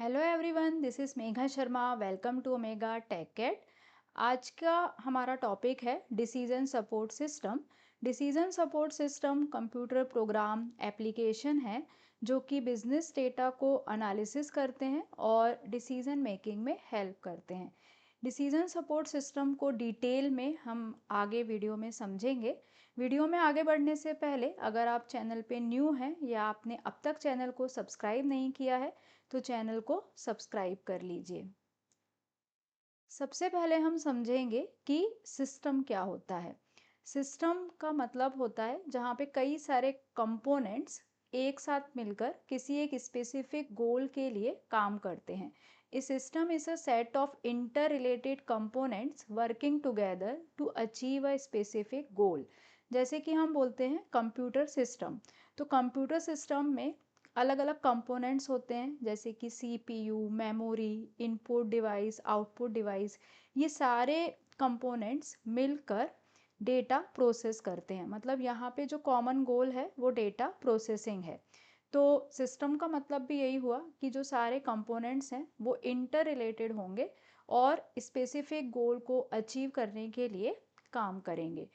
Hello everyone, this is Megha Sharma. Welcome to Omega Tech Ed. आज का हमारा टॉपिक है decision support system. Decision support system computer program application है जो कि बिजनेस डेटा को एनालिसिस करते हैं और डिसीजन मेकिंग में हेल्प करते हैं। डिसीजन सपोर्ट सिस्टम को डिटेल में हम आगे वीडियो में समझेंगे। वीडियो में आगे बढ़ने से पहले अगर आप चैनल पे न्यू हैं या आपने अब तक चैनल को सब्सक्राइब नहीं किया है तो चैनल को सब्सक्राइब कर लीजिए। सबसे पहले हम समझेंगे कि सिस्टम क्या होता है। सिस्टम का मतलब होता है जहाँ पे कई सारे कंपोनेंट्स एक साथ मिलकर किसी एक स्पेसिफिक गोल के लिए काम करते हैं। A system is a set of interrelated components working together to achieve a specific goal. जैसे कि हम बोलते हैं कंप्यूटर सिस्टम, तो कंप्यूटर सिस्टम में अलग अलग कंपोनेंट्स होते हैं जैसे कि CPU, memory, input device, output device. ये सारे कंपोनेंट्स मिलकर डेटा प्रोसेस करते हैं। मतलब यहाँ पे जो कॉमन गोल है वो डेटा प्रोसेसिंग है। तो सिस्टम का मतलब भी यही हुआ कि जो सारे कंपोनेंट्स हैं वो इंटर रिलेटेड होंगे और स्पेसिफिक गोल को अचीव करने के लिए काम करेंगे।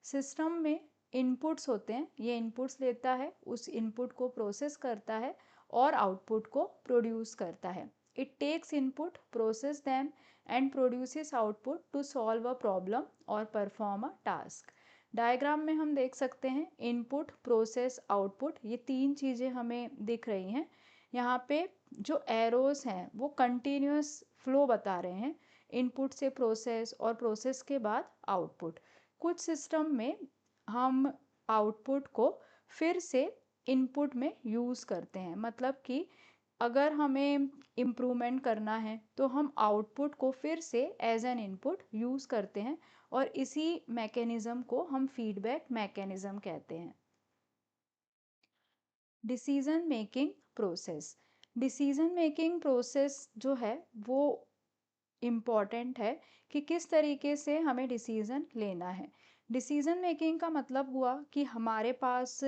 सिस्टम में इनपुट्स होते हैं, ये इनपुट्स लेता है, उस इनपुट को प्रोसेस करता है और आउटपुट को प्रोड्यूस करता है। It takes input, process them and produces output to solve a problem और परफॉर्म अ टास्क। डायग्राम में हम देख सकते हैं इनपुट, प्रोसेस, आउटपुट, ये तीन चीज़ें हमें दिख रही हैं। यहाँ पे जो एरोज हैं वो कंटिन्यूस फ्लो बता रहे हैं, इनपुट से प्रोसेस और प्रोसेस के बाद आउटपुट। कुछ सिस्टम में हम आउटपुट को फिर से इनपुट में यूज़ करते हैं। मतलब कि अगर हमें इम्प्रूवमेंट करना है तो हम आउटपुट को फिर से एज एन इनपुट यूज़ करते हैं और इसी मैकेनिज़्म को हम फीडबैक मैकेनिज़्म कहते हैं। Decision making process. Decision making process जो है वो इम्पॉर्टेंट है कि किस तरीके से हमें डिसीज़न लेना है। डिसीज़न मेकिंग का मतलब हुआ कि हमारे पास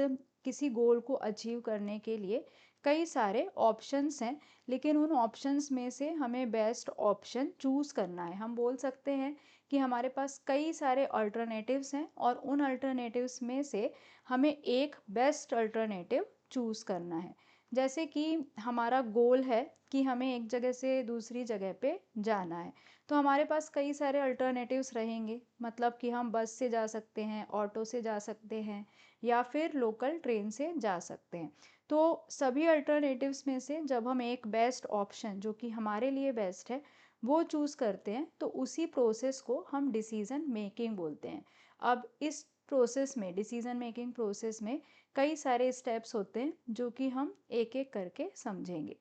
किसी गोल को अचीव करने के लिए कई सारे ऑप्शंस हैं, लेकिन उन ऑप्शंस में से हमें बेस्ट ऑप्शन चूज़ करना है। हम बोल सकते हैं कि हमारे पास कई सारे अल्टरनेटिव्स हैं और उन अल्टरनेटिव्स में से हमें एक बेस्ट अल्टरनेटिव चूज़ करना है। जैसे कि हमारा गोल है कि हमें एक जगह से दूसरी जगह पे जाना है, तो हमारे पास कई सारे अल्टरनेटिव्स रहेंगे। मतलब कि हम बस से जा सकते हैं, ऑटो से जा सकते हैं या फिर लोकल ट्रेन से जा सकते हैं। तो सभी अल्टरनेटिव्स में से जब हम एक बेस्ट ऑप्शन जो कि हमारे लिए बेस्ट है वो चूज़ करते हैं तो उसी प्रोसेस को हम डिसीज़न मेकिंग बोलते हैं। अब इस प्रोसेस में, डिसीज़न मेकिंग प्रोसेस में कई सारे स्टेप्स होते हैं जो कि हम एक एक करके समझेंगे।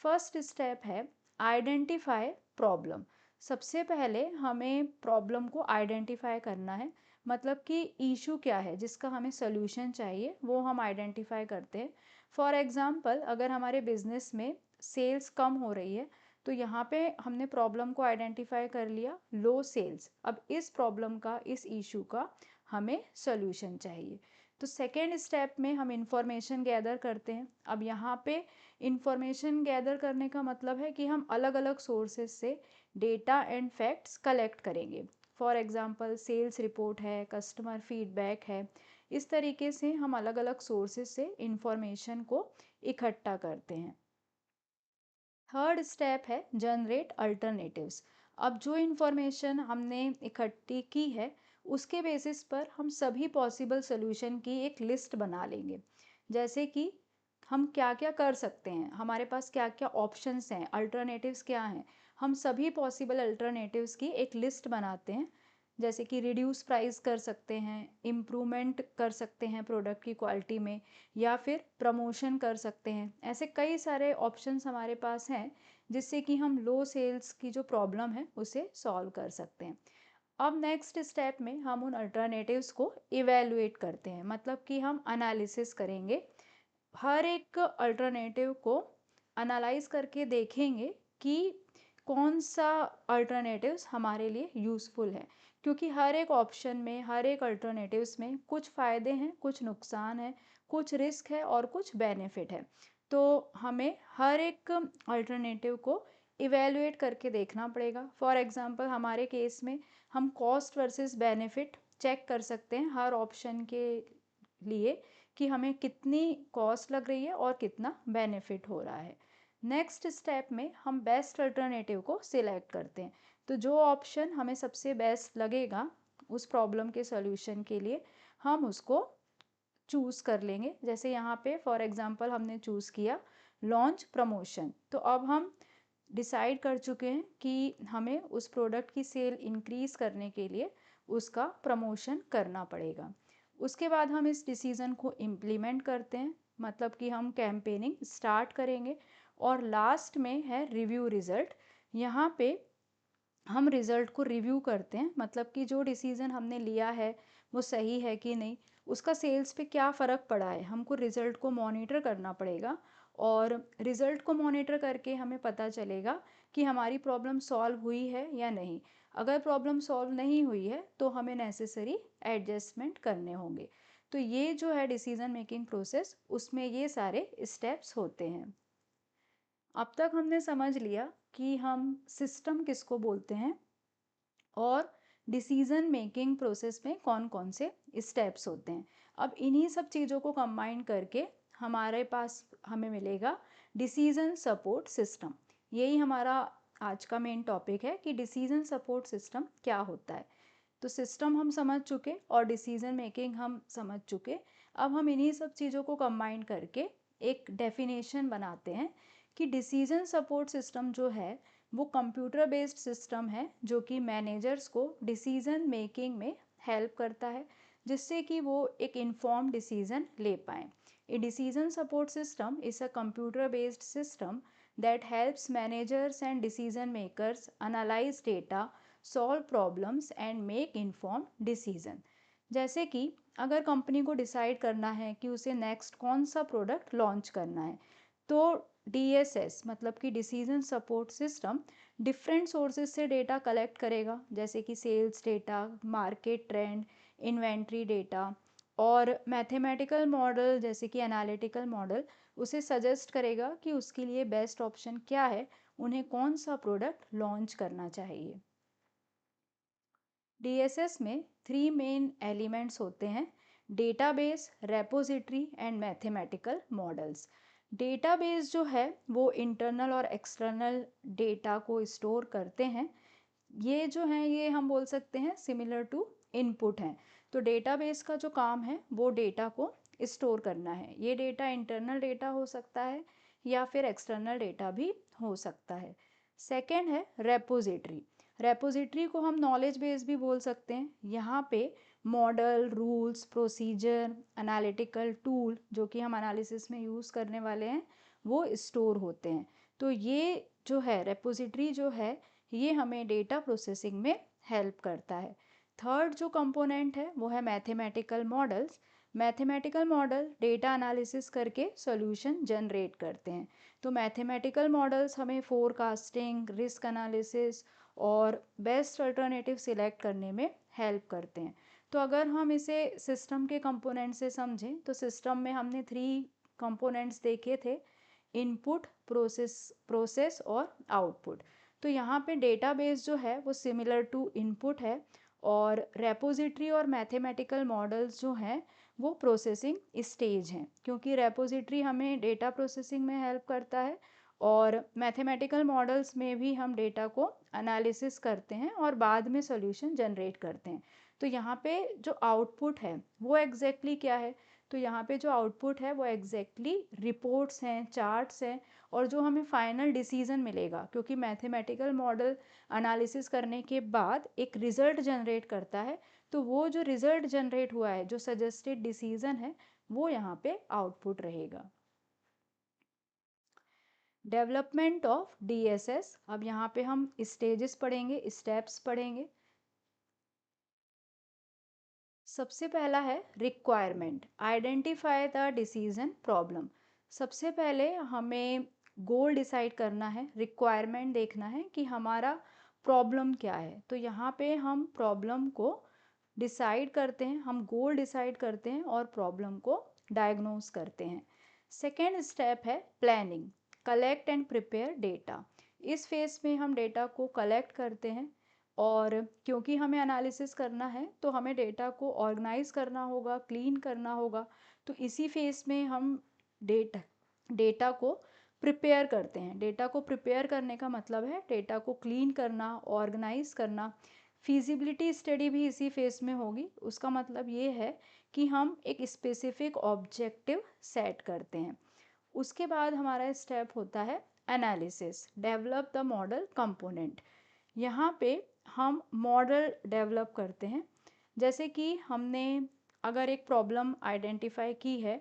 फर्स्ट स्टेप है आइडेंटिफाई प्रॉब्लम। सबसे पहले हमें प्रॉब्लम को आइडेंटिफाई करना है। मतलब कि इशू क्या है जिसका हमें सोल्यूशन चाहिए वो हम आइडेंटिफाई करते हैं। फॉर एग्जांपल, अगर हमारे बिजनेस में सेल्स कम हो रही है तो यहाँ पे हमने प्रॉब्लम को आइडेंटिफाई कर लिया, लो सेल्स। अब इस प्रॉब्लम का, इस इशू का हमें सोल्यूशन चाहिए। तो सेकेंड स्टेप में हम इंफॉर्मेशन गैदर करते हैं। अब यहाँ पे इंफॉर्मेशन गैदर करने का मतलब है कि हम अलग अलग सोर्सेज से डेटा एंड फैक्ट्स कलेक्ट करेंगे। फॉर एग्जांपल, सेल्स रिपोर्ट है, कस्टमर फीडबैक है। इस तरीके से हम अलग अलग सोर्सेज से इंफॉर्मेशन को इकट्ठा करते हैं। थर्ड स्टेप है जनरेट अल्टरनेटिव्स। अब जो इंफॉर्मेशन हमने इकट्ठी की है उसके बेसिस पर हम सभी पॉसिबल सोल्यूशन की एक लिस्ट बना लेंगे। जैसे कि हम क्या क्या कर सकते हैं, हमारे पास क्या क्या ऑप्शंस हैं, अल्टरनेटिव्स क्या हैं। हम सभी पॉसिबल अल्टरनेटिव्स की एक लिस्ट बनाते हैं। जैसे कि रिड्यूस प्राइस कर सकते हैं, इम्प्रूवमेंट कर सकते हैं प्रोडक्ट की क्वालिटी में, या फिर प्रमोशन कर सकते हैं। ऐसे कई सारे ऑप्शंस हमारे पास हैं जिससे कि हम लो सेल्स की जो प्रॉब्लम है उसे सॉल्व कर सकते हैं। अब नेक्स्ट स्टेप में हम उन अल्टरनेटिव्स को इवेलुएट करते हैं। मतलब कि हम एनालिसिस करेंगे, हर एक अल्टरनेटिव को एनालाइज करके देखेंगे कि कौन सा अल्टरनेटिव्स हमारे लिए यूज़फुल है। क्योंकि हर एक ऑप्शन में, हर एक अल्टरनेटिव्स में कुछ फ़ायदे हैं, कुछ नुकसान है, कुछ रिस्क है और कुछ बेनिफिट है। तो हमें हर एक अल्टरनेटिव को इवेलुएट करके देखना पड़ेगा। फॉर एग्जांपल हमारे केस में हम कॉस्ट वर्सेस बेनिफिट चेक कर सकते हैं हर ऑप्शन के लिए कि हमें कितनी कॉस्ट लग रही है और कितना बेनिफिट हो रहा है। नेक्स्ट स्टेप में हम बेस्ट अल्टरनेटिव को सिलेक्ट करते हैं। तो जो ऑप्शन हमें सबसे बेस्ट लगेगा उस प्रॉब्लम के सॉल्यूशन के लिए हम उसको चूज़ कर लेंगे। जैसे यहाँ पे फॉर एग्जांपल हमने चूज़ किया लॉन्च प्रमोशन, तो अब हम डिसाइड कर चुके हैं कि हमें उस प्रोडक्ट की सेल इंक्रीज़ करने के लिए उसका प्रमोशन करना पड़ेगा। उसके बाद हम इस डिसीज़न को इम्प्लीमेंट करते हैं, मतलब कि हम कैंपेनिंग स्टार्ट करेंगे। और लास्ट में है रिव्यू रिज़ल्ट। यहाँ पे हम रिज़ल्ट को रिव्यू करते हैं, मतलब कि जो डिसीज़न हमने लिया है वो सही है कि नहीं, उसका सेल्स पे क्या फ़र्क पड़ा है, हमको रिज़ल्ट को मॉनिटर करना पड़ेगा। और रिज़ल्ट को मॉनिटर करके हमें पता चलेगा कि हमारी प्रॉब्लम सॉल्व हुई है या नहीं। अगर प्रॉब्लम सॉल्व नहीं हुई है तो हमें नेसेसरी एडजस्टमेंट करने होंगे। तो ये जो है डिसीज़न मेकिंग प्रोसेस, उसमें ये सारे स्टेप्स होते हैं। अब तक हमने समझ लिया कि हम सिस्टम किसको बोलते हैं और डिसीज़न मेकिंग प्रोसेस में कौन कौन से स्टेप्स होते हैं। अब इन्हीं सब चीज़ों को कंबाइन करके हमारे पास हमें मिलेगा डिसीज़न सपोर्ट सिस्टम। यही हमारा आज का मेन टॉपिक है कि डिसीज़न सपोर्ट सिस्टम क्या होता है। तो सिस्टम हम समझ चुके और डिसीज़न मेकिंग हम समझ चुके। अब हम इन्हीं सब चीज़ों को कंबाइन करके एक डेफिनेशन बनाते हैं कि डिसीज़न सपोर्ट सिस्टम जो है वो कंप्यूटर बेस्ड सिस्टम है जो कि मैनेजर्स को डिसीज़न मेकिंग में हेल्प करता है, जिससे कि वो एक इन्फॉर्म डिसीज़न ले पाएँ। A decision support system is a computer based system that helps managers and decision makers analyze data, solve problems and make informed decision। जैसे कि अगर कंपनी को डिसाइड करना है कि उसे नेक्स्ट कौन सा प्रोडक्ट लॉन्च करना है, तो DSS मतलब कि decision support system different sources से डेटा कलेक्ट करेगा, जैसे कि sales data, market trend, inventory data, और मैथमेटिकल मॉडल जैसे कि एनालिटिकल मॉडल उसे सजेस्ट करेगा कि उसके लिए बेस्ट ऑप्शन क्या है, उन्हें कौन सा प्रोडक्ट लॉन्च करना चाहिए। DSS में 3 मेन एलिमेंट्स होते हैं: database, repository and mathematical models. Database जो है वो इंटरनल और एक्सटर्नल डेटा को स्टोर करते हैं। ये जो हैं ये हम बोल सकते हैं सिमिलर टू इनपुट हैं। तो डेटाबेस का जो काम है वो डेटा को स्टोर करना है। ये डेटा इंटरनल डेटा हो सकता है या फिर एक्सटर्नल डेटा भी हो सकता है। सेकंड है रेपोजिटरी। रेपोजिटरी को हम नॉलेज बेस भी बोल सकते हैं। यहाँ पे model, rules, procedure, analytical tool जो कि हम एनालिसिस में यूज़ करने वाले हैं वो स्टोर होते हैं। तो ये जो है रेपोजिटरी जो है ये हमें डेटा प्रोसेसिंग में हेल्प करता है। थर्ड जो कंपोनेंट है वो है mathematical models. Mathematical model data analysis करके सॉल्यूशन जनरेट करते हैं। तो मैथमेटिकल मॉडल्स हमें फोरकास्टिंग, रिस्क एनालिसिस और बेस्ट अल्टरनेटिव सिलेक्ट करने में हेल्प करते हैं। तो अगर हम इसे सिस्टम के कंपोनेंट से समझें तो सिस्टम में हमने 3 कंपोनेंट्स देखे थे: इनपुट, प्रोसेस और आउटपुट। तो यहाँ पे डेटाबेस जो है वो सिमिलर टू इनपुट है और रेपोजिटरी और मैथमेटिकल मॉडल्स जो हैं वो प्रोसेसिंग स्टेज हैं, क्योंकि रेपोजिटरी हमें डेटा प्रोसेसिंग में हेल्प करता है और मैथमेटिकल मॉडल्स में भी हम डेटा को एनालिसिस करते हैं और बाद में सॉल्यूशन जनरेट करते हैं। तो यहाँ पे जो आउटपुट है वो एग्जैक्टली क्या है, तो यहाँ पे जो आउटपुट है वो एग्जैक्टली रिपोर्ट्स हैं, चार्ट्स हैं और जो हमें फाइनल डिसीजन मिलेगा, क्योंकि मैथमेटिकल मॉडल एनालिसिस करने के बाद एक रिजल्ट जनरेट करता है। तो वो जो रिजल्ट जनरेट हुआ है, जो सजेस्टेड डिसीजन है, वो यहाँ पे आउटपुट रहेगा। Development of DSS। अब यहाँ पे हम स्टेजेस पढ़ेंगे, स्टेप्स पढ़ेंगे। सबसे पहला है requirement, identify the decision problem. सबसे पहले हमें गोल डिसाइड करना है, रिक्वायरमेंट देखना है कि हमारा प्रॉब्लम क्या है। तो यहाँ पे हम प्रॉब्लम को डिसाइड करते हैं, हम गोल डिसाइड करते हैं और प्रॉब्लम को डायग्नोज करते हैं। सेकेंड स्टेप है planning, collect and prepare data. इस फेज में हम डेटा को कलेक्ट करते हैं और क्योंकि हमें एनालिसिस करना है तो हमें डेटा को ऑर्गेनाइज करना होगा, क्लीन करना होगा। तो इसी फेज में हम डेटा को प्रिपेयर करते हैं। डेटा को प्रिपेयर करने का मतलब है डेटा को क्लीन करना, ऑर्गेनाइज करना। फिजिबिलिटी स्टडी भी इसी फेज में होगी। उसका मतलब ये है कि हम एक स्पेसिफिक ऑब्जेक्टिव सेट करते हैं। उसके बाद हमारा स्टेप होता है analysis, develop the model component. यहाँ पे हम मॉडल डेवलप करते हैं। जैसे कि हमने अगर एक प्रॉब्लम आइडेंटिफाई की है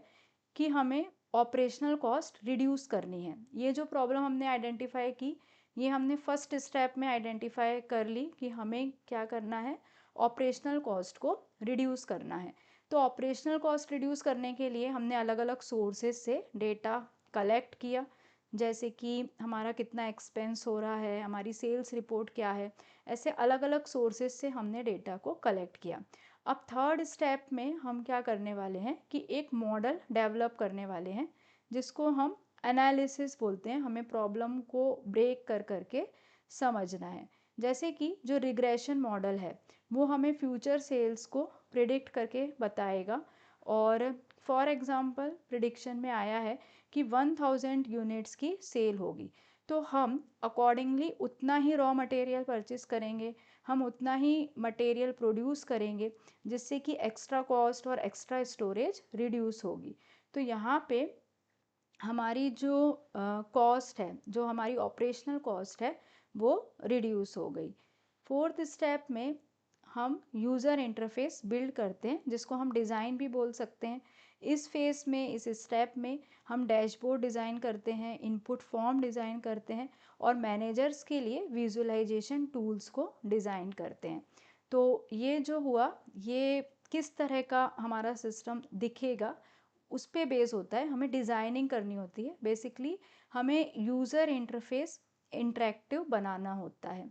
कि हमें ऑपरेशनल कॉस्ट रिड्यूस करनी है, ये जो प्रॉब्लम हमने आइडेंटिफाई की, ये हमने फर्स्ट स्टेप में आइडेंटिफाई कर ली कि हमें क्या करना है, ऑपरेशनल कॉस्ट को रिड्यूस करना है। तो ऑपरेशनल कॉस्ट रिड्यूस करने के लिए हमने अलग अलग सोर्सेज से डेटा कलेक्ट किया, जैसे कि हमारा कितना एक्सपेंस हो रहा है, हमारी सेल्स रिपोर्ट क्या है। ऐसे अलग अलग सोर्सेज से हमने डेटा को कलेक्ट किया। अब थर्ड स्टेप में हम क्या करने वाले हैं कि एक मॉडल डेवलप करने वाले हैं जिसको हम एनालिसिस बोलते हैं। हमें प्रॉब्लम को ब्रेक कर करके समझना है। जैसे कि जो रिग्रेशन मॉडल है वो हमें फ्यूचर सेल्स को प्रिडिक्ट करके बताएगा। और फॉर एग्जांपल प्रिडिक्शन में आया है कि 1000 यूनिट्स की सेल होगी, तो हम अकॉर्डिंगली उतना ही रॉ मटेरियल परचेस करेंगे, हम उतना ही मटेरियल प्रोड्यूस करेंगे, जिससे कि एक्स्ट्रा कॉस्ट और एक्स्ट्रा स्टोरेज रिड्यूस होगी। तो यहाँ पे हमारी जो कॉस्ट है, जो हमारी ऑपरेशनल कॉस्ट है, वो रिड्यूस हो गई। फोर्थ स्टेप में हम यूज़र इंटरफेस बिल्ड करते हैं, जिसको हम डिज़ाइन भी बोल सकते हैं। इस फेस में, इस स्टेप में हम डैशबोर्ड डिज़ाइन करते हैं, इनपुट फॉर्म डिज़ाइन करते हैं और मैनेजर्स के लिए विजुअलाइजेशन टूल्स को डिज़ाइन करते हैं। तो ये जो हुआ, ये किस तरह का हमारा सिस्टम दिखेगा उस पे बेस होता है। हमें डिज़ाइनिंग करनी होती है। बेसिकली हमें यूज़र इंटरफेस इंटरेक्टिव बनाना होता है।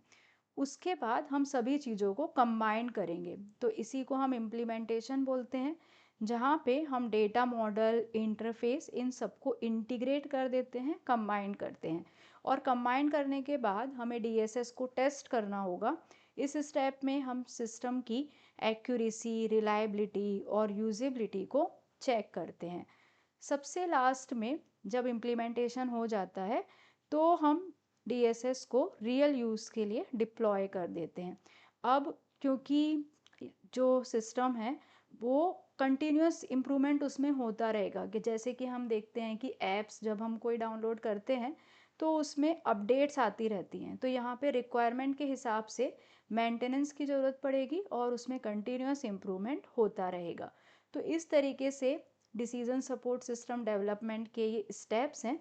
उसके बाद हम सभी चीज़ों को कंबाइन करेंगे, तो इसी को हम इम्प्लीमेंटेशन बोलते हैं, जहाँ पे हम डेटा मॉडल, इंटरफेस, इन सबको इंटीग्रेट कर देते हैं, कंबाइन करते हैं। और कंबाइन करने के बाद हमें डीएसएस को टेस्ट करना होगा। इस स्टेप में हम सिस्टम की एक्यूरेसी, रिलायबिलिटी और यूजेबिलिटी को चेक करते हैं। सबसे लास्ट में जब इम्प्लीमेंटेशन हो जाता है तो हम डीएसएस को रियल यूज़ के लिए डिप्लॉय कर देते हैं। अब क्योंकि जो सिस्टम है वो कंटिन्यूस इम्प्रूवमेंट उसमें होता रहेगा, कि जैसे कि हम देखते हैं कि ऐप्स जब हम कोई डाउनलोड करते हैं तो उसमें अपडेट्स आती रहती हैं। तो यहाँ पे रिक्वायरमेंट के हिसाब से मेंटेनेंस की ज़रूरत पड़ेगी और उसमें कंटिन्यूस इम्प्रूवमेंट होता रहेगा। तो इस तरीके से डिसीजन सपोर्ट सिस्टम डेवलपमेंट के ये स्टेप्स हैं।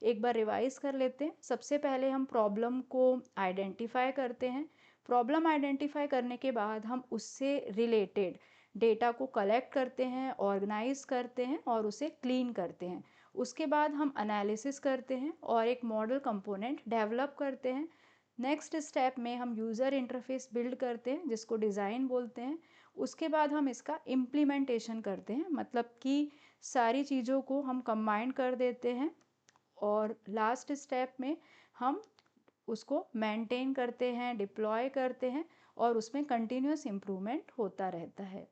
एक बार रिवाइज कर लेते हैं। सबसे पहले हम प्रॉब्लम को आइडेंटिफाई करते हैं। प्रॉब्लम आइडेंटिफाई करने के बाद हम उससे रिलेटेड डेटा को कलेक्ट करते हैं, ऑर्गेनाइज करते हैं और उसे क्लीन करते हैं। उसके बाद हम एनालिसिस करते हैं और एक मॉडल कंपोनेंट डेवलप करते हैं। नेक्स्ट स्टेप में हम यूज़र इंटरफेस बिल्ड करते हैं, जिसको डिज़ाइन बोलते हैं। उसके बाद हम इसका इम्प्लीमेंटेशन करते हैं, मतलब कि सारी चीज़ों को हम कंबाइन कर देते हैं और लास्ट स्टेप में हम उसको मेंटेन करते हैं, डिप्लॉय करते हैं और उसमें कंटिन्यूस इम्प्रूवमेंट होता रहता है।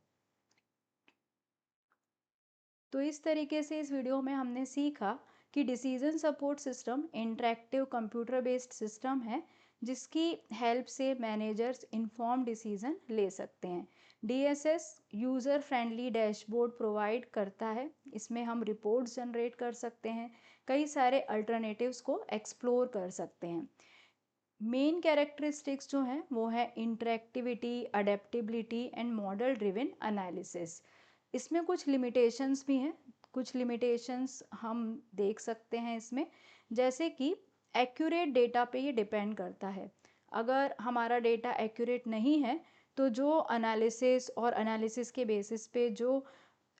तो इस तरीके से इस वीडियो में हमने सीखा कि decision support system interactive computer based system है, जिसकी हेल्प से मैनेजर्स इन्फॉर्म डिसीजन ले सकते हैं। DSS user friendly dashboard provide करता है। इसमें हम रिपोर्ट्स जनरेट कर सकते हैं, कई सारे अल्टरनेटिव्स को एक्सप्लोर कर सकते हैं। मेन कैरेक्टरिस्टिक्स जो हैं वो है interactivity, adaptability and model driven analysis. इसमें कुछ लिमिटेशंस भी हैं। कुछ लिमिटेशंस हम देख सकते हैं इसमें, जैसे कि एक्यूरेट डेटा पे ये डिपेंड करता है। अगर हमारा डेटा एक्यूरेट नहीं है तो जो एनालिसिस और एनालिसिस के बेसिस पे जो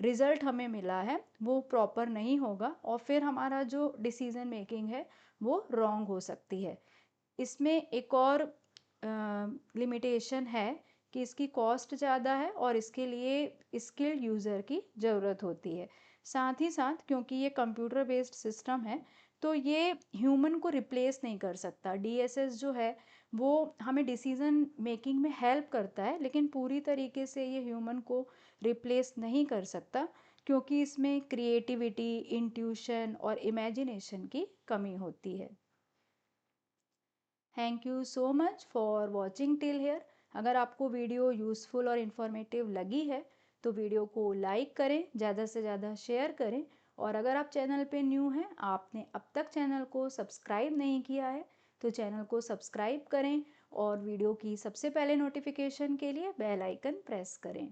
रिज़ल्ट हमें मिला है वो प्रॉपर नहीं होगा और फिर हमारा जो डिसीजन मेकिंग है वो रॉन्ग हो सकती है। इसमें एक और लिमिटेशन है कि इसकी कॉस्ट ज़्यादा है और इसके लिए स्किल्ड यूज़र की ज़रूरत होती है। साथ ही साथ क्योंकि ये कंप्यूटर बेस्ड सिस्टम है तो ये ह्यूमन को रिप्लेस नहीं कर सकता। डीएसएस जो है वो हमें डिसीजन मेकिंग में हेल्प करता है, लेकिन पूरी तरीके से ये ह्यूमन को रिप्लेस नहीं कर सकता क्योंकि इसमें क्रिएटिविटी, इंट्यूशन और इमेजिनेशन की कमी होती है। Thank you so much for watching till here. अगर आपको वीडियो यूज़फुल और इन्फॉर्मेटिव लगी है तो वीडियो को लाइक करें, ज़्यादा से ज़्यादा शेयर करें। और अगर आप चैनल पे न्यू हैं, आपने अब तक चैनल को सब्सक्राइब नहीं किया है तो चैनल को सब्सक्राइब करें और वीडियो की सबसे पहले नोटिफिकेशन के लिए बेल आइकन प्रेस करें।